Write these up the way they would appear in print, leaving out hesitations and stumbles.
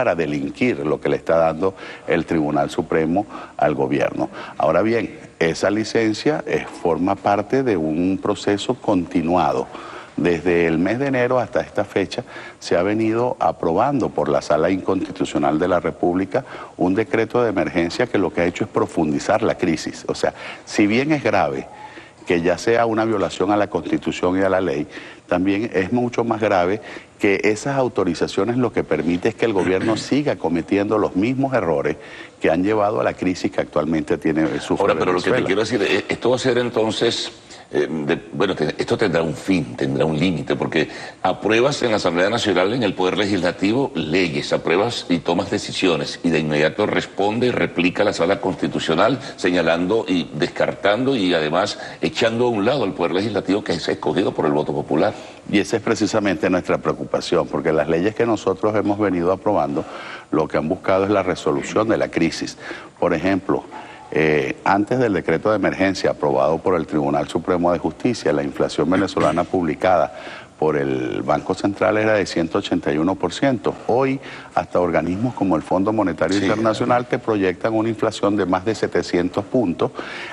para delinquir lo que le está dando el Tribunal Supremo al gobierno. Ahora bien, esa licencia forma parte de un proceso continuado. Desde el mes de enero hasta esta fecha se ha venido aprobando por la Sala Inconstitucional de la República un decreto de emergencia que lo que ha hecho es profundizar la crisis. O sea, si bien es grave que ya sea una violación a la Constitución y a la ley, también es mucho más grave que esas autorizaciones lo que permite es que el gobierno siga cometiendo los mismos errores que han llevado a la crisis que actualmente tiene sufre Ahora, pero Venezuela. lo que te quiero decir, esto va a ser entonces, bueno, esto tendrá un fin, tendrá un límite, porque apruebas en la Asamblea Nacional, en el Poder Legislativo, leyes, apruebas y tomas decisiones, y de inmediato responde y replica la Sala Constitucional, señalando y descartando y además echando a un lado al Poder Legislativo que es escogido por el voto popular. Y esa es precisamente nuestra preocupación, porque las leyes que nosotros hemos venido aprobando, lo que han buscado es la resolución de la crisis. Por ejemplo, antes del decreto de emergencia aprobado por el Tribunal Supremo de Justicia, la inflación venezolana publicada por el Banco Central era de 181%. Hoy, hasta organismos como el Fondo Monetario Internacional te proyectan una inflación de más de 700 puntos,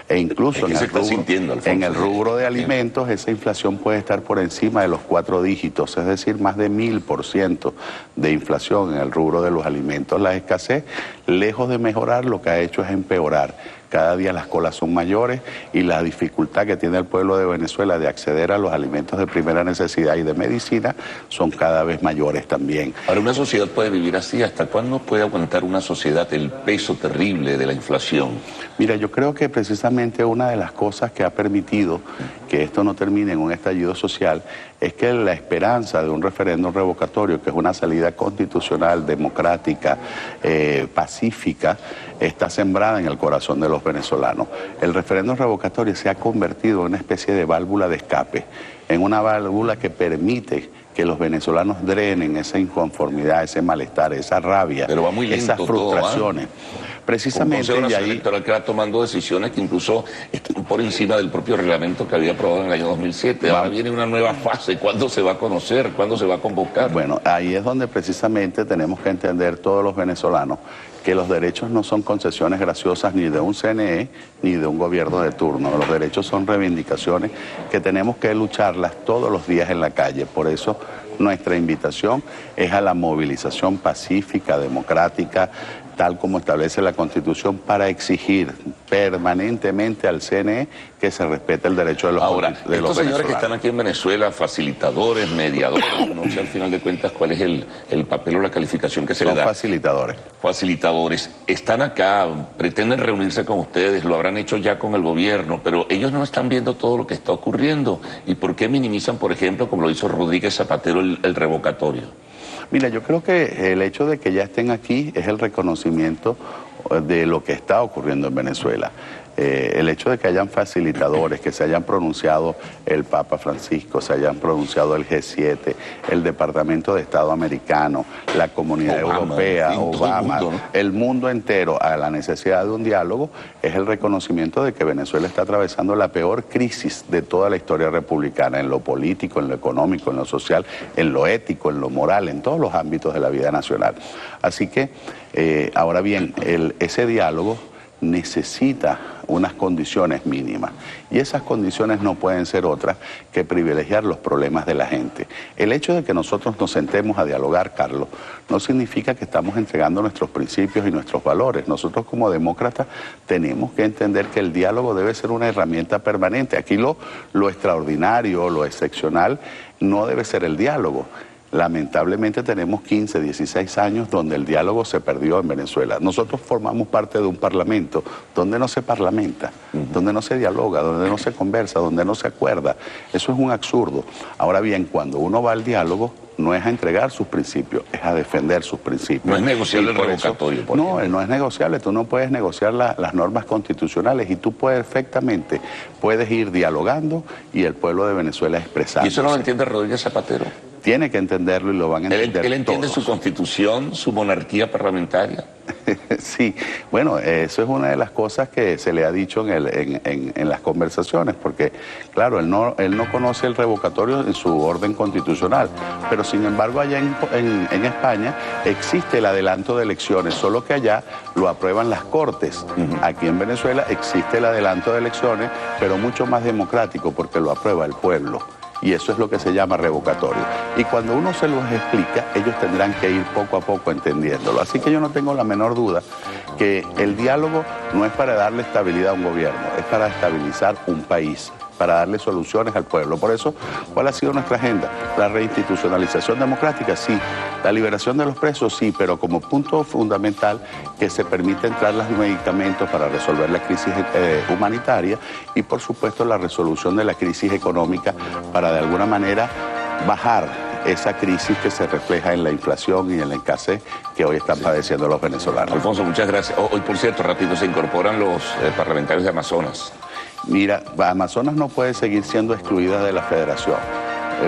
e incluso en el rubro de alimentos esa inflación puede estar por encima de los 4 dígitos, es decir, más de 1000% de inflación en el rubro de los alimentos. La escasez, lejos de mejorar, lo que ha hecho es empeorar. Cada día las colas son mayores y la dificultad que tiene el pueblo de Venezuela de acceder a los alimentos de primera necesidad y de medicina son cada vez mayores también. Ahora, ¿una sociedad puede vivir así? ¿Hasta cuándo puede aguantar una sociedad el peso terrible de la inflación? Mira, yo creo que precisamente una de las cosas que ha permitido que esto no termine en un estallido social es que la esperanza de un referéndum revocatorio, que es una salida constitucional, democrática, pacífica, está sembrada en el corazón de los venezolanos. El referéndum revocatorio se ha convertido en una especie de válvula de escape, en una válvula que permite que los venezolanos drenen esa inconformidad, ese malestar, esa rabia, esas frustraciones. Precisamente, un Consejo Electoral que va tomando decisiones que incluso están por encima del propio reglamento que había aprobado en el año 2007. Ahora viene una nueva fase. ¿Cuándo se va a conocer? ¿Cuándo se va a convocar? Bueno, ahí es donde precisamente tenemos que entender todos los venezolanos que los derechos no son concesiones graciosas ni de un CNE ni de un gobierno de turno. Los derechos son reivindicaciones que tenemos que lucharlas todos los días en la calle. Por eso nuestra invitación es a la movilización pacífica, democrática, tal como establece la Constitución, para exigir permanentemente al CNE que se respete el derecho de los venezolanos. Ahora, estos señores que están aquí en Venezuela, facilitadores, mediadores, no sé al final de cuentas cuál es el papel o la calificación que se le da. Son facilitadores. Facilitadores. Están acá, pretenden reunirse con ustedes, lo habrán hecho ya con el gobierno, pero ellos no están viendo todo lo que está ocurriendo. ¿Y por qué minimizan, por ejemplo, como lo hizo Rodríguez Zapatero, el revocatorio? Mira, yo creo que el hecho de que ya estén aquí es el reconocimiento de lo que está ocurriendo en Venezuela. El hecho de que hayan facilitadores, que se hayan pronunciado el Papa Francisco, se hayan pronunciado el G7, el Departamento de Estado americano, la Comunidad Europea, Obama, el mundo entero a la necesidad de un diálogo, es el reconocimiento de que Venezuela está atravesando la peor crisis de toda la historia republicana, en lo político, en lo económico, en lo social, en lo ético, en lo moral, en todos los ámbitos de la vida nacional. Así que, ahora bien, ese diálogo necesita unas condiciones mínimas, y esas condiciones no pueden ser otras que privilegiar los problemas de la gente. El hecho de que nosotros nos sentemos a dialogar, Carlos, no significa que estamos entregando nuestros principios y nuestros valores. Nosotros como demócratas tenemos que entender que el diálogo debe ser una herramienta permanente. Aquí lo extraordinario, lo excepcional no debe ser el diálogo. Lamentablemente tenemos 15, 16 años donde el diálogo se perdió en Venezuela. Nosotros formamos parte de un parlamento donde no se parlamenta, donde no se dialoga, donde no se conversa, donde no se acuerda. Eso es un absurdo. Ahora bien, cuando uno va al diálogo, no es a entregar sus principios, es a defender sus principios. No es negociable el revocatorio. No, no es negociable. Tú no puedes negociar las normas constitucionales, y tú perfectamente puedes ir dialogando y el pueblo de Venezuela expresándose. ¿Y eso no lo entiende Rodríguez Zapatero? Tiene que entenderlo y lo van a entender. ¿Él entiende todos. su constitución, su monarquía parlamentaria? Sí, bueno, eso es una de las cosas que se le ha dicho en las conversaciones, porque, claro, él no conoce el revocatorio en su orden constitucional, pero sin embargo allá en España existe el adelanto de elecciones, solo que allá lo aprueban las Cortes. Aquí en Venezuela existe el adelanto de elecciones, pero mucho más democrático, porque lo aprueba el pueblo. Y eso es lo que se llama revocatorio. Y cuando uno se los explica, ellos tendrán que ir poco a poco entendiéndolo. Así que yo no tengo la menor duda que el diálogo no es para darle estabilidad a un gobierno, es para estabilizar un país, para darle soluciones al pueblo. Por eso, ¿cuál ha sido nuestra agenda? La reinstitucionalización democrática, sí. La liberación de los presos, sí, pero como punto fundamental que se permita entrar los medicamentos para resolver la crisis humanitaria y, por supuesto, la resolución de la crisis económica para, de alguna manera, bajar esa crisis que se refleja en la inflación y en la escasez que hoy están padeciendo los venezolanos. Alfonso, muchas gracias. Hoy, por cierto, rápido, se incorporan los parlamentarios de Amazonas. Mira, Amazonas no puede seguir siendo excluida de la federación.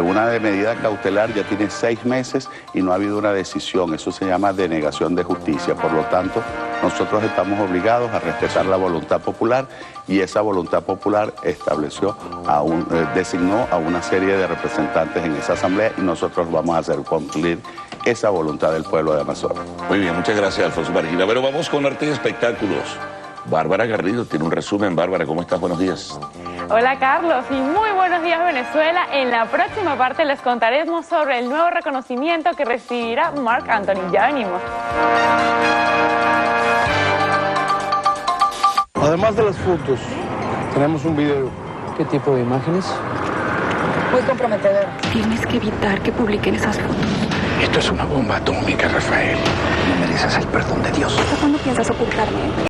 Una de medida cautelar ya tiene 6 meses y no ha habido una decisión. Eso se llama denegación de justicia. Por lo tanto, nosotros estamos obligados a respetar la voluntad popular y esa voluntad popular designó a una serie de representantes en esa asamblea y nosotros vamos a hacer cumplir esa voluntad del pueblo de Amazonas. Muy bien, muchas gracias, Alfonso Margila. Pero vamos con arte y espectáculos. Bárbara Garrido tiene un resumen. Bárbara, ¿cómo estás? Buenos días. Hola Carlos y muy buenos días Venezuela. En la próxima parte les contaremos sobre el nuevo reconocimiento que recibirá Marc Anthony. Ya venimos. Además de las fotos, tenemos un video. ¿Qué tipo de imágenes? Muy comprometedor. Tienes que evitar que publiquen esas fotos. Esto es una bomba atómica, Rafael. No mereces el perdón de Dios. ¿Hasta cuándo piensas ocultarme?